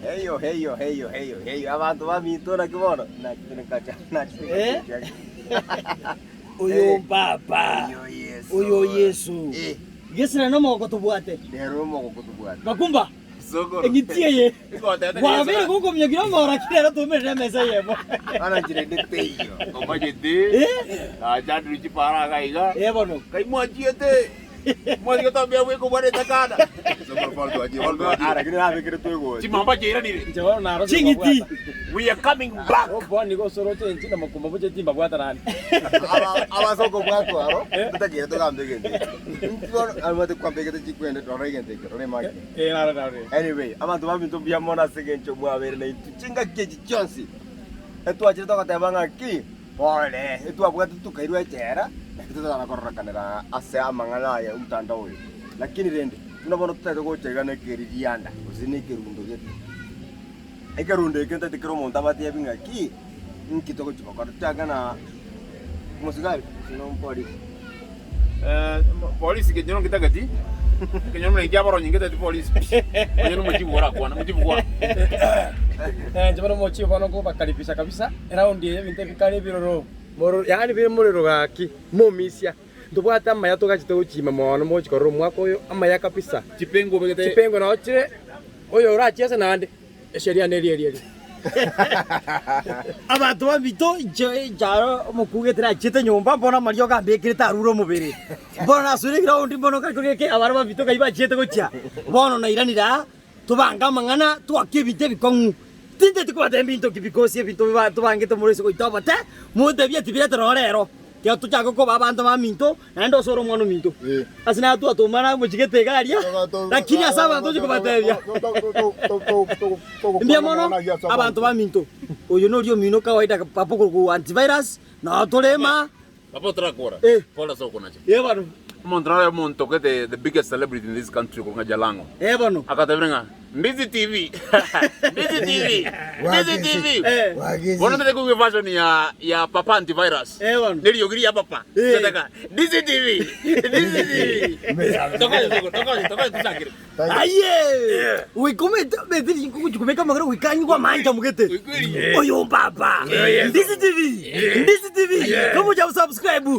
Heyo abantu bamintora kibono na uyo baba uyo Yesu Yesu na moko tubwate ndero moko tubwate bakumba egitie ye wabere kuko mnyagira mora kirero tumere meza yemo ana jire ndeteyo omajede ajadru chipara kaiga bono kai mwajiete mwaji tambia we ko bare takana so por do aji walgo ara kire ave kire tuego chimamba jira dire jawara naro chingiti we are coming back boni go soro chenchi na makumba buje timba bwata nani aba soko bwako aro tutakire to gambe gende almate kwambe gete chikwende to regende rone magi naro anyway abantu baminto bya mona segencho mwabere na chinga keji chonsi etu achire to katebanga ki pole etu abwatu tukairwe tera tutana korrakanira ase amangana ya umtanda uyu lakini rende tunabona tutete gochegana keririanda usine kerundo getu ekerundo ekenta tikiro monta bati yabinga ki nkitoko chibakora tagana musigari sino polisi kenyono kitagati kenyono mlengia baro nyingeta ti polisi kenyono mujibu wala kwa njabano mochi bano ko bakalipisa kabisa round ye binte bikale biroro moro yani bire muriro gaki momisia ndubwata amaya tugachite guchima mono mochi korro mwako yo amaya kabisa chipengo begete chipengo na ochire oyo urachese nande esheria neri abantu babito jaro mukugetera chete nyomba mbona mario gambekire taruro mubiri mbona asuri ground mbona kakugeke abara babito kaiba chete gocha bono na iranira tubanga mangana twakibite bikongu tinde tukwate mbinto kibikosi binto tubange to muri siko itobate mude bia tibira torero ya tuchako ko babantu baminto nando soro mwana minto asina tu atomana mujigete garia lakini asaba ndo jikobatebia mbia mono abantu baminto oyo no rio mino kawaida papo ko antivirus na tolema papo trakora pola soko nacho bano Montrare Montoke, the biggest celebrity in this country, Konga Jalango. Bano. Akatavenga. Busy TV. Busy TV. One of the good version ya Papa Antivirus. Bano. Neri yogiri ya Papa. Busy TV. Toka tusakire. Aye. We comment mediri kumeka magara wikanyi kwa manja mugete. Oyo Papa. Busy TV. Kama ja subscribe.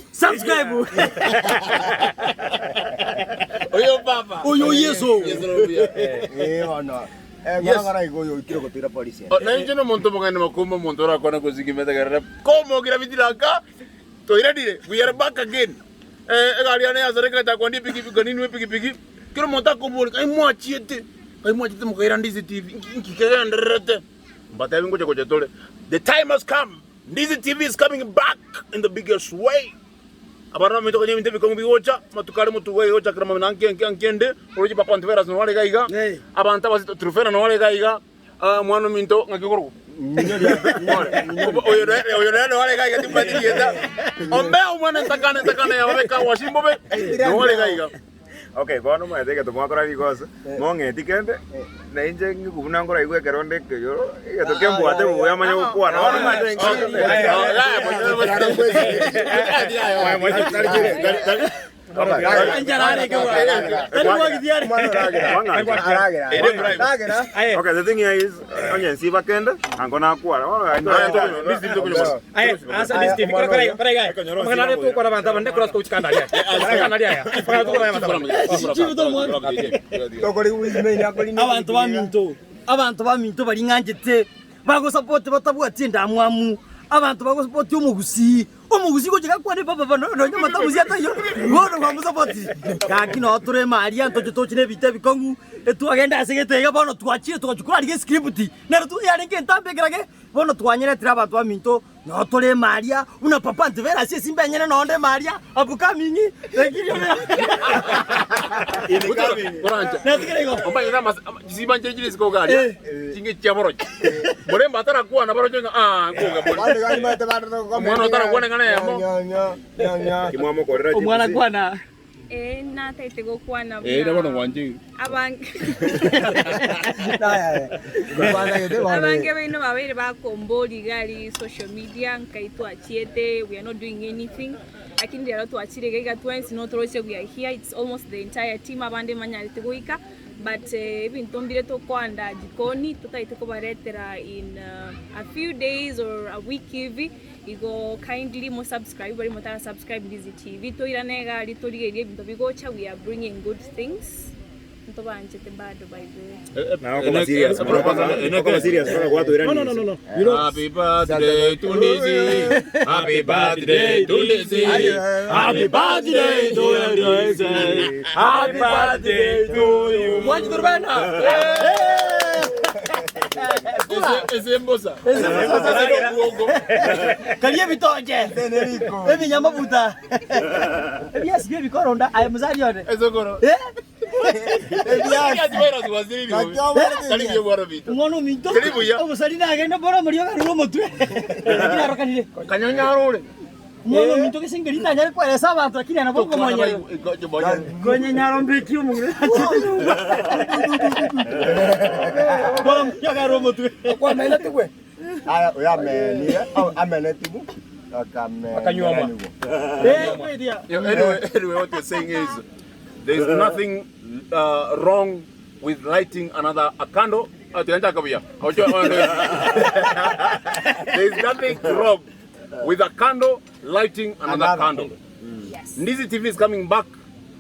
Oyo Papa. Oyo Yesu. Bano. Gara igoyo ikiro kotira polisi. Na injono monto mongana makombo montora kona kozigimeta gara. Como gravitilaka? Toira dire. We are back again. Gariane azareka ta kwandi piki. Kiro monta kombo kai mwachiete mukaira Ndizi TV. Nkikega nderete. Mbata bingoje koje tole. The time has come. Ndizi TV is coming back in the biggest way. Abana mito kwenye mtebi kongo bigocha matukale mutuwe yocha krama nankende oroji Papa Antivirus no wale gaiga abanta basi trufena no wale gaiga mwana minto ngakikoro oyo no wale gaiga timbati yeta ombe mwana takana ya babeka washimbo be no wale gaiga. Okay, kono mo eteke tumwakora bikosa mongeti kende na inje ngikubuna ngora igwe keronde keyo yetoke mbwate buya manya ukwa na okay, the thing is onye si bakende angona kwa asa this TV kora mangana tu kora banta bande cross coach kandalia para tu kora manta abantu baminto bari nganjete bago support batabwatse ndamwamu abantu bago support umugusi ko jega kwani baba no nyama tabuzi atayo ngono kwa musapoti kaki no tore maria ntocho chine bite bikongu etu agenda asegete bono twachire tukachukura dige script na tu yari ngentambe gerage bono twanyere tira abantu baminto no tore maria una Papa Antivirus simba nyene no onde maria abuka mingi lekiri Koranja natikirego omba ina siba njejiri siko gari tinge chamoro bore matara kwa na baro jenga ngoga bore gani mate baro ko mwana tara kwa ngana yamo kimwamo korera omwana kwana na taite go kwana ndabona wanje abange bino babere bakomboli gali social media nkaitwa chiete. We are not doing anything lakini ndio tuachire gaiga twice no troche we are here. It's almost the entire team abande manyalite goika but ebintu mbire tokwanda jikoni tutaite kubaretera in a few days or a week hivi igo kindly mo subscribe bari motara subscribe Ndizi TV to iranega ari to ligerie ebintu bigocha. We are bringing good things ntobanjete bado by the way. Na kama serious. Kama serious kwa watu irani. No. Happy birthday to Ndizi. Happy birthday to Ndizi. Happy birthday to Ndizi. Happy birthday to you. Mwanji turbana. Ese mbosa. Kaliye bitoje. Tenerico. Ebi nyama buta. Ebi asibe bikoronda aya muzali yone. Ese goro. Ngono minto. Omusali nagenda bora Mario garulo mutwe. Kira rokanire. Kanyanyarore. Ngono minto kesingerita nyari kwa esa bantu akiri anaboko mwenye. Kwenye nyaro mbiki umungu. Bora Mario garulo mutwe. Kwa mela tukwe. Aya oyameni amenetibu akanywa. Wedia. Anyway, what you're saying is there is nothing wrong with lighting a candle. There is nothing wrong with a candle lighting another candle. Yes. Ndizi TV is coming back.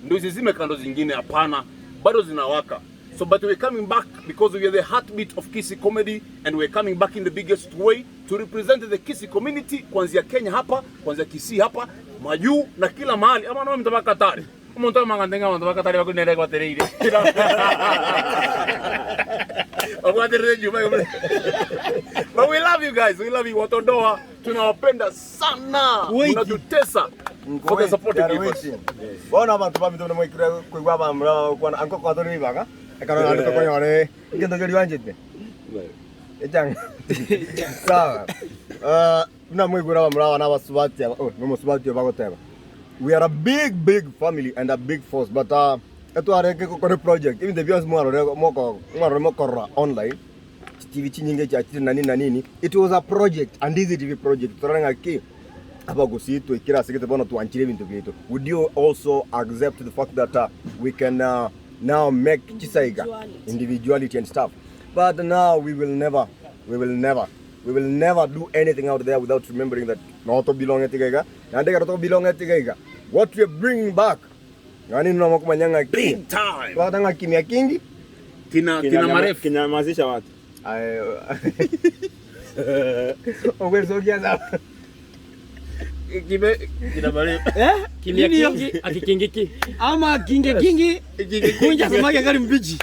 Ndio zizime kando zingine hapana. Bado zinawaka. So but we're coming back because we are the heartbeat of Kisii comedy and we're coming back in the biggest way to represent the Kisii community kuanzia Kenya hapa, kuanzia Kisii hapa, Majuu na kila mahali. Ama nao mtabaka Katari. Mtu mangandenga mtabaka Katari wako nenda kwa tereire. But we love you guys. We love you Watondoa. Tunawapenda sana. Mnatutesa. For the support you give us. Bona abantu bamito no mwikira kuigwa bamra kwa anko kwa tori baga. Ekaro ando ko yore. Ngendo gari wanjete. Ejang. Sawa. Na mwigura bamra wana basubati. Oh, no musubati bagoteba. We are a big family and a big force, but eto areke ko project. Even the viewers moko online. TV chinyinge cha nini. It was a project and this TV project. Turanga ki abagusito ikira sigete bona tuanchire bintu byeto. Would you also accept the fact that we can now make Chisaiga individuality and stuff? But now we will never do anything out there without remembering that not to belong at Tigaiga. And they got to belong at Tigaiga. What we are bringing back. Ngani no makumanyanga big time. Wadanga kimya kingi. Kina marefu. Kinyamazisha watu. Uwezo kiaza. Kina marefu. Kimya kingi akikingiki. Ama kingi. Kunja samaki akali mbichi.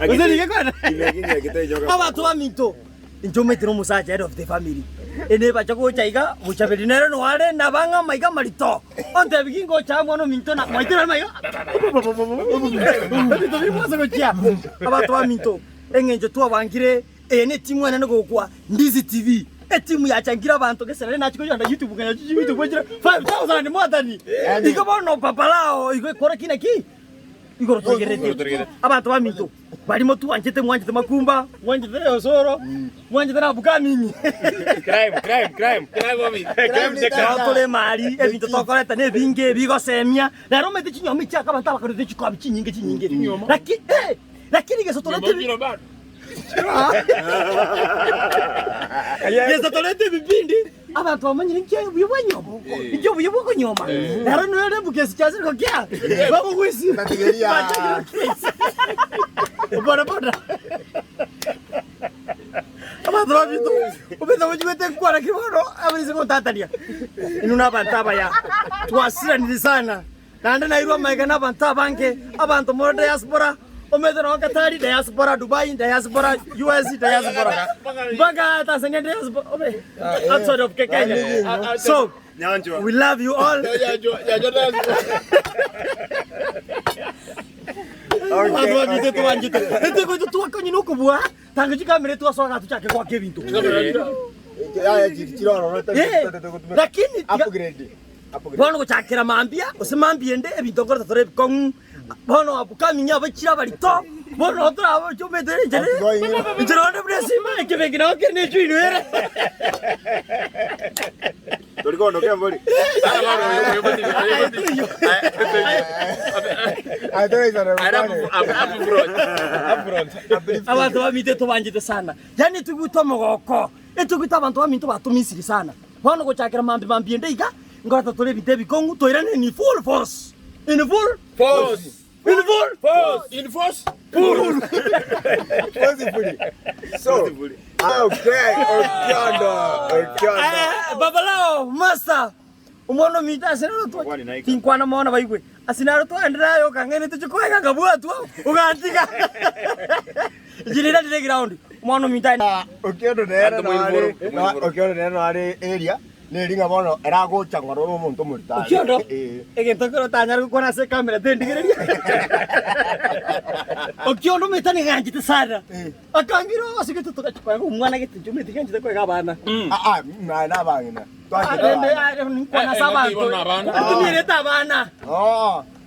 Ose ningekwana. Kimya kingi akitejoka. Abantu baminto. Injometero musacha head of the family. Ene bachako chaiga muchabelinero no wale na banga maiga malito. Onte bikingo cha mwana minto na maitera maiga. Bito bimwaza gochia. Abantu baminto. Engenje tu abangire ene timu ene gokwa Ndizi TV. Timu yachangira abantu kesera nachiko yanda YouTube kanya YouTube bojira 5000 more than. Iko bono papalao iko kora kina ki. Iko rotogerete. Abantu baminto. Barimo tu anjete mwanjete makumba, mwanjete osoro, mwanjete na bukaminyi. Crime wami. Crime Teka tole mali, ebintu tokoreta ne binge bigosemia. Na rome te chinyomi chaka bantaba kare te chikwa chinyinge. Lakini geso tolete. Geso tolete bibindi. Abantu bamanyire nkiyo bibonyomo. Ibyo buyiboko nyoma. Na rone ne bukesi cyase ko kya. Babo kwisi. Kategoria. Bora. Abantu babito. Ubeza wajwete kwara kibono abalize kontatalia. Inuna bantaba ya. Twasiranire sana. Nande nairwa maiga na bantabange abantu mo diaspora. Omedero Katari diaspora, Dubai diaspora, US diaspora. Baga Tanzania diaspora. Outside of Kenya. So we love you all. Abantu babito tuwanjite. Ete ko tuwa nyino kubwa. Tangaji kamera tu aswa chake kwa Kevinto. Lakini upgrade. Bono kuchakira mambia, usimambie nde ebitongora tore kong. Bono abukaminya abakira barito. Bono tora abo chomedere jere. Njero ne presima ke begina ke ne chuinwere. Tulikuwa ndokia mbali. Abantu bamite tubanjite sana. Yani tugwitwa mogoko. Etugwita abantu baminto batumisiri sana. Bono gochakira mambi ndeiga ngora tole bite bikongu toirane ni full force. In full force. In full force. In force. Full. So, okay. Babalao, master. Umono mita asina to. Tinkwana mona baigwe. Asina to andra yo kangene to chikoega ngabua tu. Ugantika. Jinira dire ground. Umono mita. Okiondo neno ari area. Neringa bono erago changaro muntu murita. Okiondo. Egento kero tanyar kona se kamera tendigereria. Okiondo metani ganjite sana. Akangiro asigete to kachikoega umwana gete jume tiganjite koega bana. Na bangina. Kona sabantu. Tumireta bana.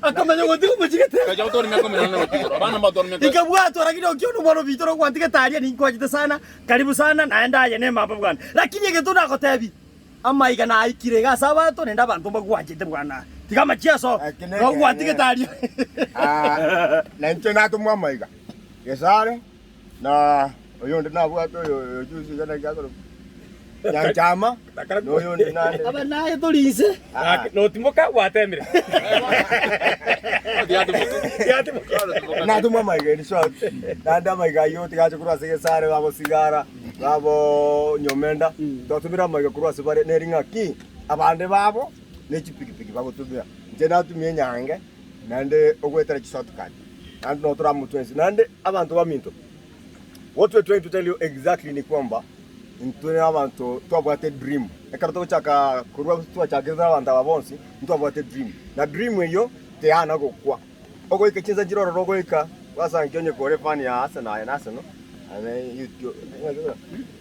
Akamenya ngo ndiko mujigete. Kaja utori meko mena ngo bana mbatori meko. Ikabwato lakini okiondo bono bitoro kwandike taria ni kwajite sana. Karibu sana naenda yene mambo bwana. Lakini yegeto nako tebi. Ama igana aikire ga sabato nenda bantu bagwajite bwana. Tiga macheso. Ngo kwandike taria. Na nchena tumwa maiga. Yesare na oyo ndina bwato yo juice kana gyakoro. Nyachama no ndi nani aba naye tolise no timoka watemire na tumwa maiga ni short nanda maiga yo tigaje kurwa sare babo sigara babo nyomenda totumira maiga kurwa sibare neringa ki abande babo ne chipikipiki babo tubira njena tumye nyange nande ogwetera shortcut and no turamu 20 nande abantu baminto. What we're trying to tell you exactly ni kwamba ntune abantu twabwate dream ekara to chaka kurwa twachageza abantu abonsi twabwate dream na dream eyo te ana gokwa ogo ikechenza jiroro rogo ika wasanga onye kore fan ya Arsenal na Arsenal ane YouTube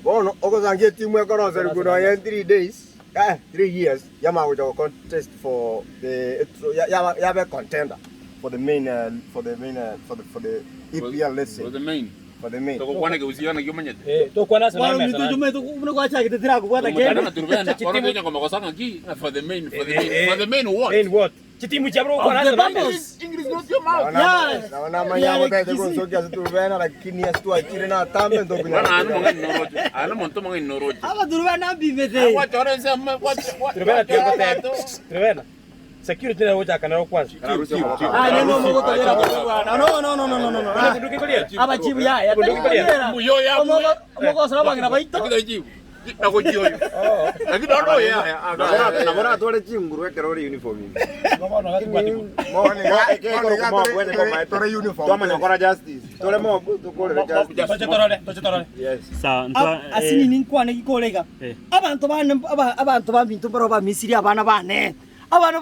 bono ogo zangie timu ekoro se guno ya 3 days 3 years yama go contest for the ya be contender for the main for the EPL, let's say For the main. To kwana ke usiana ke manyete. To kwana sana. Wala mito jume to kuno kwa chake tira kubata Kana kene. turbana kwana kenya kwa makosanga ki for the main what? In what? Chitimu cha bro kwana The sana. bubbles. English not your mouth. na manyamo tete ko sokia turbana lakini astu achire na tambe ndo kunya. Bana anu mangani noroje. Anu monto mangani noroje. Aba durubana bimete. What chore se what. Turbana tiempo te. Turbana. Security na woja kana kwanza. No mo to dera bwana. No. Bunduki kulia. Aba jibu ya. Bunduki kulia. Muyo ya. Mo ko sala bangina baito. Kita jibu. Ako jiyo. Lakini ndo ya. Na bora tole chinguru ekero uniform. Mone ga tore uniform. Toma nyakora justice. Tole mo tukole justice. Toche torole. Yes. Sawa ntwa Asini ninkwane gikorega. Abantu baminto baro ba Misiri abana bane. Abana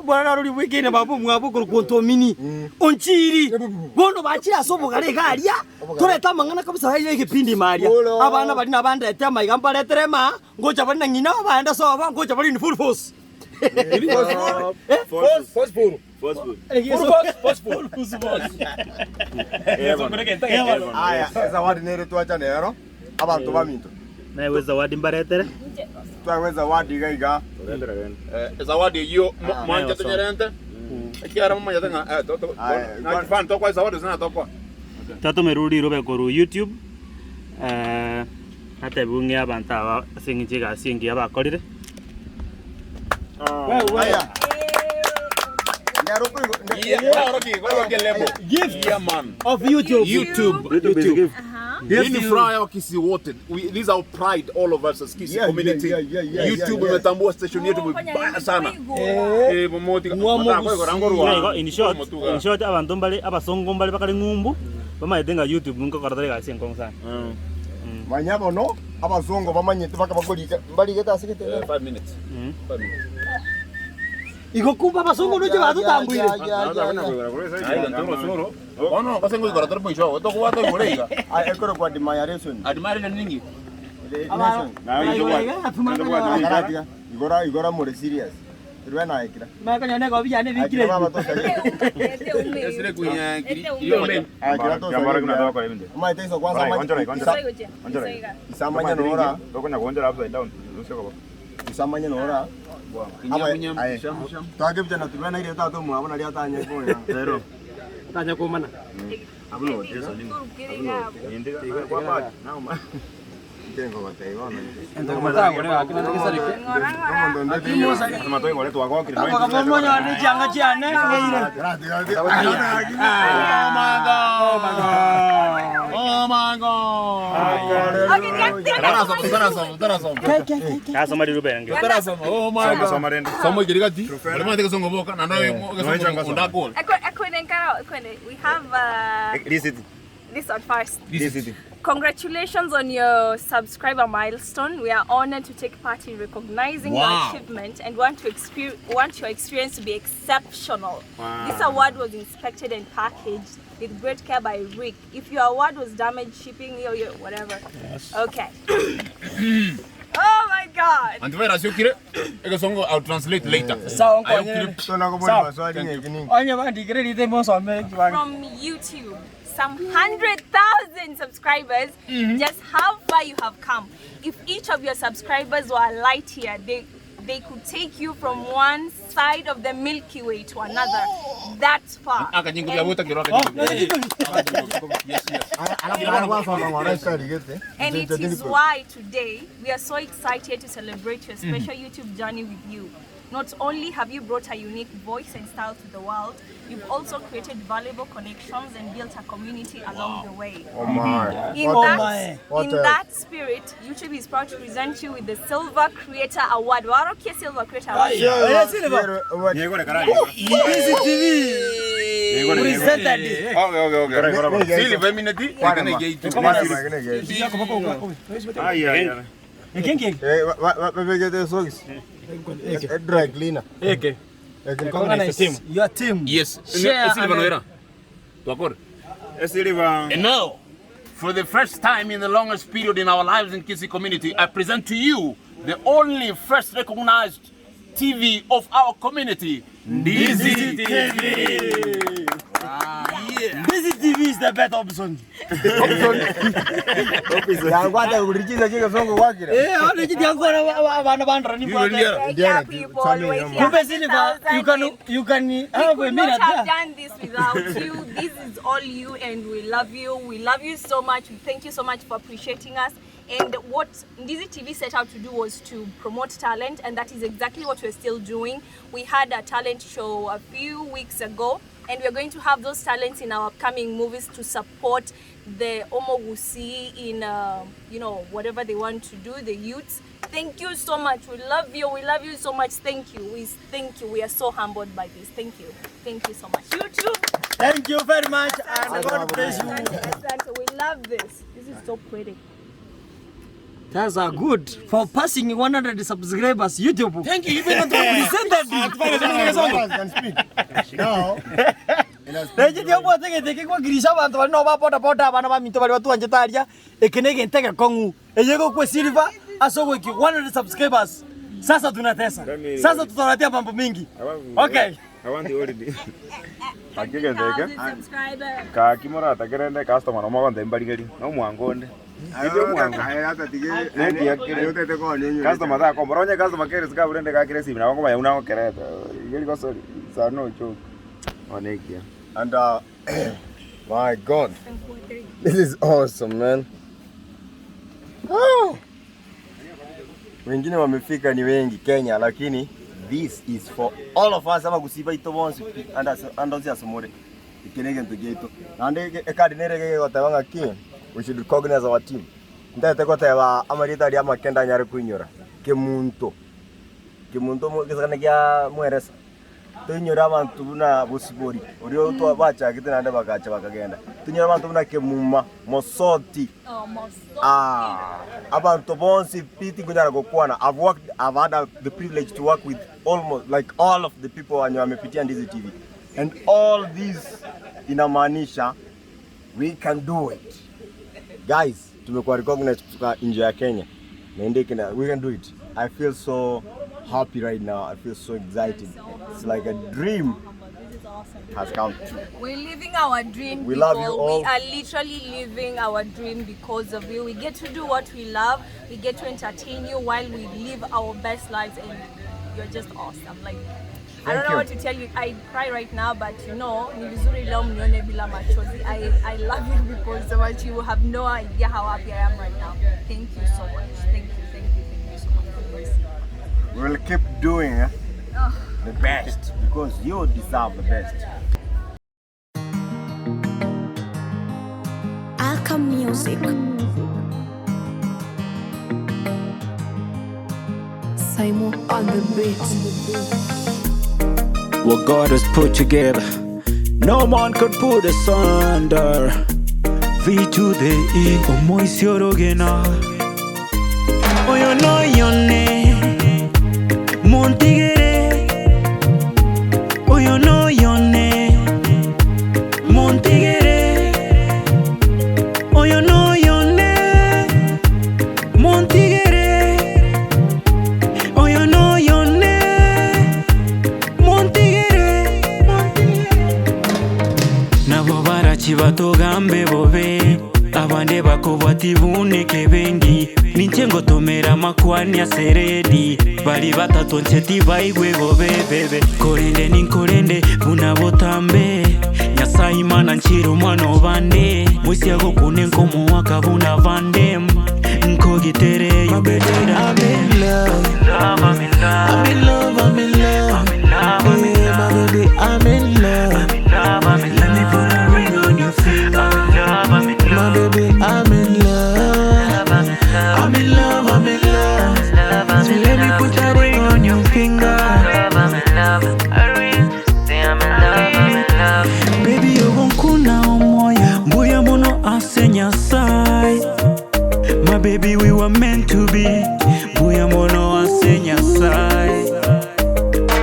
bwana ruri wikene babu mwabo konto mini onchiri bono bachira sobo gare garia tureta mangana kabisa haye kipindi maria abana bali na banda eta mai gamba letrema ngocha bali na ngina banda so aba ngocha bali ni full force Aya zawadi nere tuacha nero abantu baminto nawe zawadi mbaretere twaweza wadi gaiga zawadi hiyo mwanja tenyerente. Kiara mama yatanga na fan to kwa zawadi sana to kwa. tato merudi robe koru YouTube ate bunge abantu aba singijiga singi abakorire aya Gift of YouTube. YouTube. Hii ni furaha Kisii wote. These are pride all of us as Kisii community. YouTube imetambua station yetu mbaya sana. Bomoti. in short abantu mbali abasongo mbali bakali ngumbu bamaitenga YouTube nunko karatare gasi nkong sana manyabo no abazongo bamanyete bakabagolika mbali geta asikete 5 minutes. 5 minutes. Iko kumba basongo noje batutambwire Ono kasengo ikaratare mwisho. To kwa to mureiga. ekoro kwa admiration Admire na ningi. igora more serious rwena ekira makanya nego bijane bikire Esire kunya akira to Jamara kuna toka hivi. maite hizo kwanza Onjora. isamanya nora Toko na kuonja upside down. Usio kwa. Usamanye nora. Twagipta na tubana ile tatu mwabona lia tanya kwa. Pero. Tanya ko mana. Abulo Yesu ni. Indiga kwa ba. Nauma. Tengo bateo no. Endo mata ngore akina ngisari ke. Kama toi ngore tuako kiri. Kama kama monya ni janga chiane ngeire. Oh my God. Kasoma dirubenge. Oh my God. Somo kirigati. Barama teka songo boka na nawe undakol. We have this one first. Congratulations on your subscriber milestone. We are honored to take part in recognizing your achievement and want your experience to be exceptional. This award was inspected and packaged with great care by Rick. If your award was damaged, shipping, whatever. Yes. Okay. Oh my God. And where is your kire? I'll translate later. Sawa Ayo kwa kire. From YouTube. Some 100,000 subscribers. Just how far you have come. If each of your subscribers were a light year, they could take you from one side of the Milky Way to another. That's far. And it is why today we are so excited to celebrate your special YouTube journey with you. Not only have you brought a unique voice and style to the world, you've also created valuable connections and built a community along the way. Oh my. In that spirit, YouTube is proud to present you with the Silver Creator Award. Warokia Silver Creator Award. Dry cleaner. Your team. Yes. Share. And now, for the first time in the longest period in our lives in Kisii community, I present to you the only first recognized TV of our community, Ndizi TV. Ndizi TV is the better option. You can we could not have done this without you. This is all you, and we love you. We love you so much. We thank you so much for appreciating us. And what Ndizi TV set out to do was to promote talent, and that is exactly what we're still doing. We had a talent show a few weeks ago, and we're going to have those talents in our upcoming movies to support the Omogusi in, whatever they want to do, the youths. Thank you so much. We love you. We love you so much. Thank you. Thank you. We are so humbled by this. Thank you. Thank you so much. You too. Thank you very much, and God bless you. We love this. This is so pretty. That's good for passing 100 subscribers. YouTube. Thank you. Even Now, Ndio kwa tege kwa girisha bantu bali no bapota abana ba minto bali batu anje taria ekenege ntege kongu eyego kwa silver asogwe 100 subscribers. Sasa tunatesa. Sasa tutawaletea mambo mingi. Okay. I want the holiday. Subscriber. Ka kimora tagerende customer no magonde mbarigeri no mwangonde. Customer da komboronye customer care ska urende ka kire simu na ngoma una okereta. Igeri ko sorry. Sa no joke. Onekia. and my God, this is awesome, man. Oh. Wengine wamefika ni wengi Kenya, lakini this is for all of us. Ama kusiba ito bonsi andozi asomore ikenege ntugeto nande ekadinere gotebanga ki we should recognize our team. Ndete goteba amarita ari amakenda nyare kuinyora kemunto mo gisana kya mweresa tunyora abantu buna busibori uriyo to bachagite nande bagacha bakagenda tunyora abantu buna kemuma mosoti abantu bonsi piti kunyara gokwana. I've had the privilege to work with almost like all of the people wanyo wamepitia Ndizi TV, and all these inamaanisha we can do it, guys. Tumekuwa recognized kutoka nje ya Kenya na we can do it. I feel so happy right now. I feel so excited. It's like a dream. has come true. We're living our dream. We love you people. all. We are literally living our dream because of you. We get to do what we love. We get to entertain you while we live our best lives, and you're just awesome. Like, I don't know what to tell you. I cry right now, but you know, I love you people so much. You have no idea how happy I am right now. Thank you so much. Thank you so much. We will keep doing the best because you deserve the best. Alchem Music. Simon on the beat. What God has put together, no man could put asunder. V to the E, Omoisiorogena. Oyo no yone, Montigere. Oyo no yone, Montigere. Oyo no yone, Montigere. Oyo no yone, Montigere. Nabo barachibato-gambe bobe, abande bakobwatibuneke bengi. Ninchengo tomera makwani aseredi, bali batatu nseti baigwe bobe bebe. Korende ninkorende bunabotambe, Nyasaye Imana nchiro mwana obande. Mwisi yago kunenko muwaka bunavandem, nkogitere yubedera. I'm in love, I'm in love, I'm in love, I'm in love, I'm in love, my baby, I'm in love, I'm in love, let me put a ring on your finger, my baby, I'm in love, I'm in love, I'm in love, so let me put a ring on your finger, I'm in love, baby, you won't kuna omoya, mbuya mono asenya sai. My baby, we were meant to be. Buya mono asenya sai.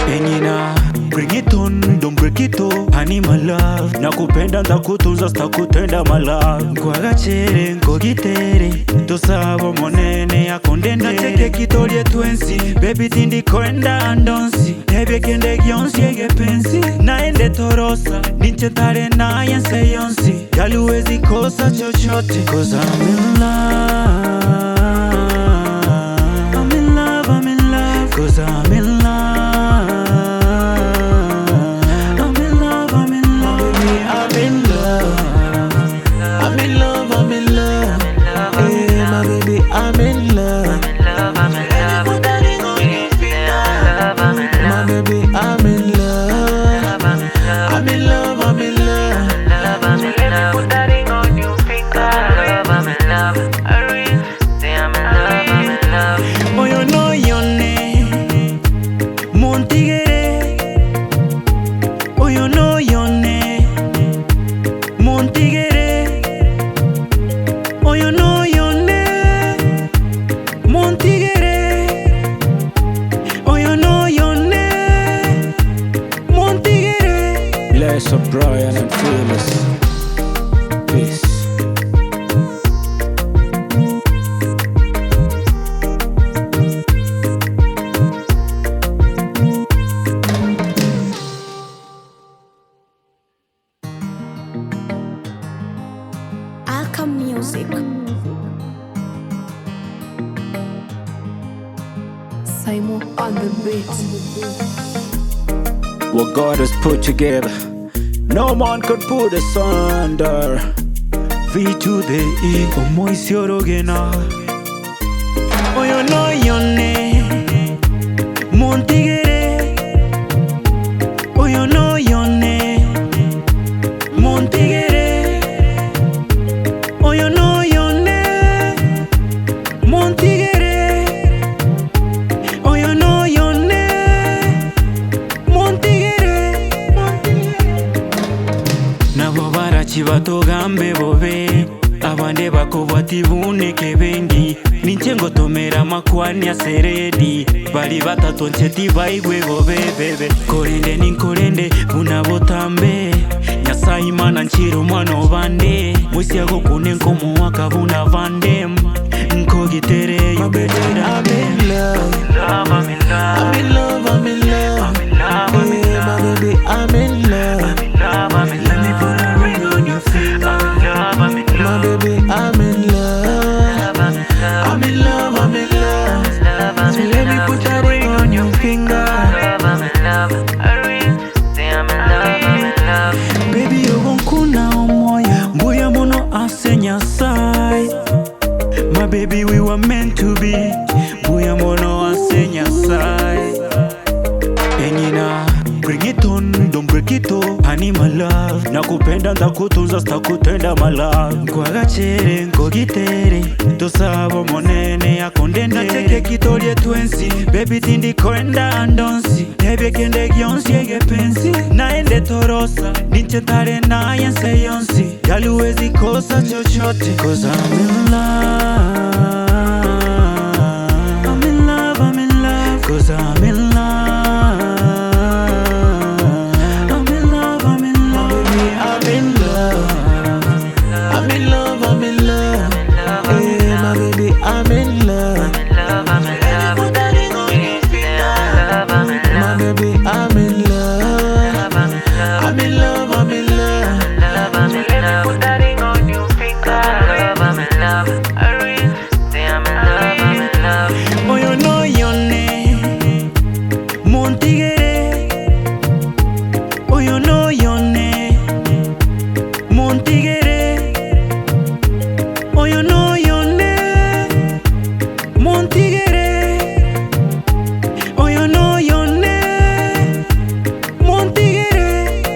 Enina, bring it on, don't break it off. Honey, my love, nakupenda ndakutunza sitakutenda my love. Kwagachere nkogitere, tosabo monene yakondende. Nacheke kitolie twensi, baby tindi kwenda andonsi. Nebe kende gyonsi ege pensi, naende torosa, ninchetare na yense yonsi. Yaluwezi kosa chochote, 'cause I'm in love. I'm in love, I'm in love, 'cause I'm in love. I'm in love, I'm in love, baby, I'm in love. I'm in love, I'm in love, hey, my baby, I'm in love. Put that ring on your finger, my baby, I'm in love. I'm in love, I'm in love, put that ring on your finger. I'm in love, I really say I'm in love. Oyo no yone, Montigere. Oyo no yone, Montigere. Oyo no yone, Montigere. Oyo no yone, Montigere. Bless up Brian and Phyllis. Peace. Alchem Music. Simon on the beat. What God has put together, no man could put asunder. V to the E, Omoisiorogena. Oyo no yone, Montigere. Oyo no yone, Montigere. Oyo no yone, Montigere. Oyo no yone, Montigere. Nabo barachibato-gambe bobe, abande bakobwatibuneke bengi. Ninchengo tomera makwani aseredi, bali batatu nseti baigwe bobe bebe. Korende ninkorende bunabotambe, Nyasaye Imana nchiro mwana obande. Mwisi yago kunenko muwaka bunavandem, nkogitere yubedera. I'm in love, I'm in love, I'm in love, I'm in love, hey, my baby, I'm in love. Nyasaye. My baby, we were meant to be. Buya mono ase Nyasaye. Enina, bring it on, don't break it off. Honey, my love, nakupenda ndakutunza sitakutenda my love. Kwagachere nkogitere, tosabo monene yakonde nateke kitolie twensi. Baby tindi kwenda andonsi, nebe kende gyonsi ege pensi. Naende torosa, ninchetare na yense yonsi. Yaluwezi kosa chochote, 'cause I'm in love. I'm in love, I'm in love, 'cause I'm in love.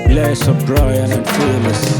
Bless up Brian and Fearless.